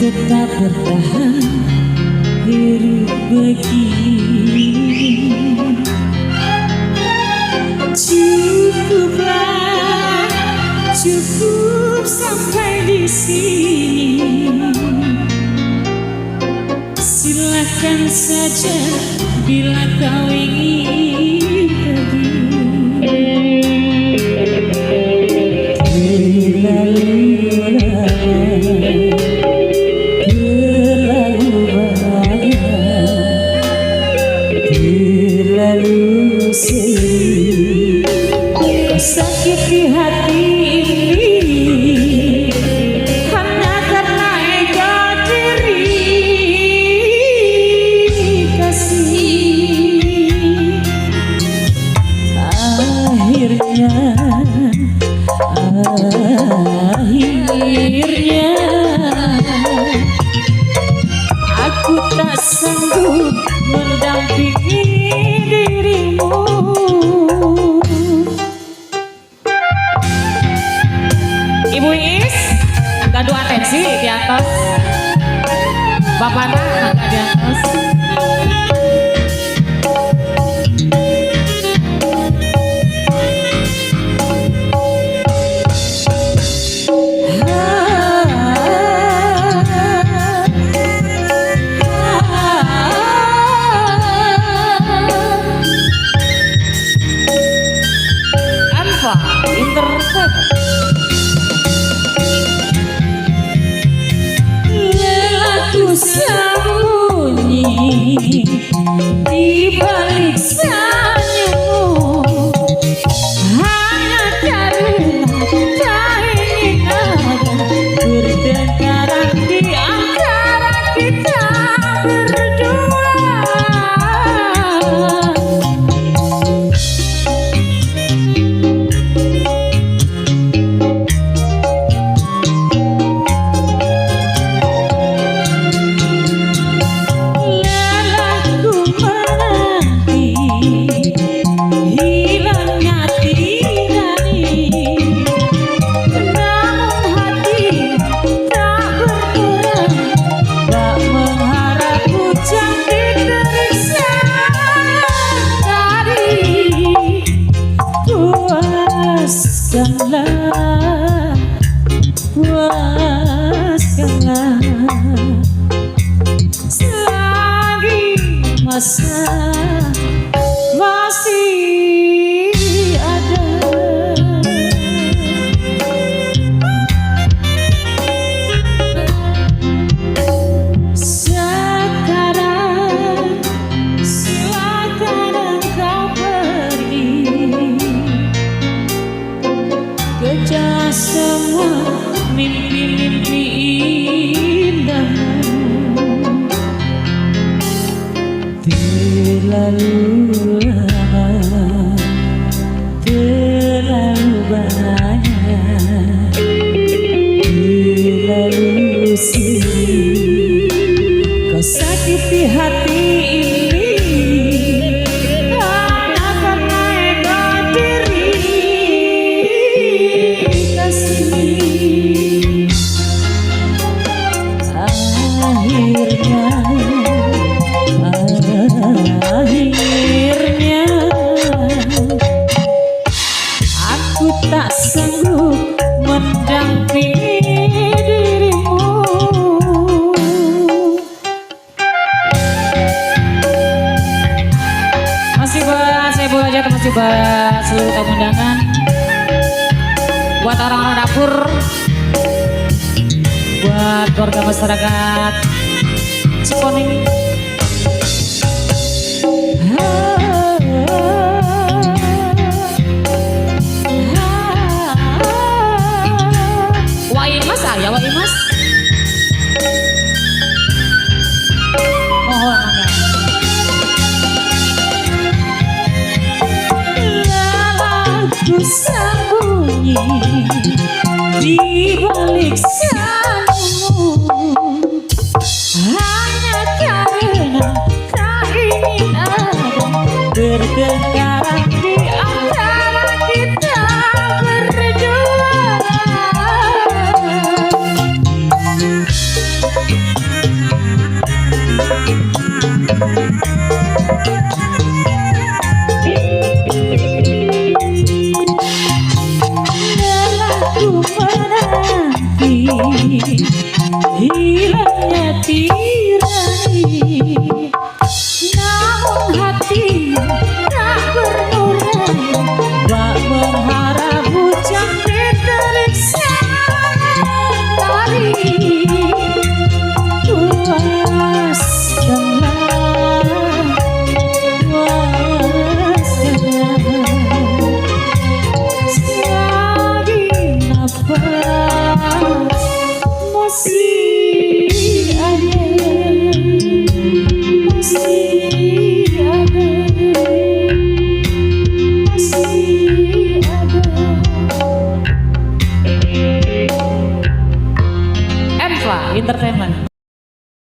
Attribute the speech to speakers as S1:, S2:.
S1: tetap bertahan hidup begini. Cukuplah, cukup sampai di sini. Silakan saja bila kau ingin pergi. Terlalu sedih, kau sakiti hati ini hanya karena ego diri kasih. Akhirnya aku tak sanggup mendampingi dirimu. Ibu Is, gadu atensi di atas. Bapaknya agak di atas. Lelaku sembunyi di balik senyummu, hanya karena tak ingin ada pertengkaran di antara kita berdua. Puaskanlah selagi masa masih ada. Sekarang silakan engkau pergi, kejar semua mimpi-mimpi indahmu. Terlalu lama, terlalu banyak, terlalu sedih, kau sakiti hati ini hanya karena ego diri kasih. Akhirnya aku tak sanggup mendampingi dirimu. Masih buat saya boleh aja, masih buat seluruh tamu undangan, buat orang-orang dapur, buat keluarga masyarakat Cikoneng. Waimas ayah, Waimas. Mohon agak. Lelaku sembunyi di balik senyummu, hanya karena tak ingin ada pertengkaran di antara kita berdua. hilangnya tirani, namun hati tak bernurani, bak berharap hujan diterik tari. Entertainment.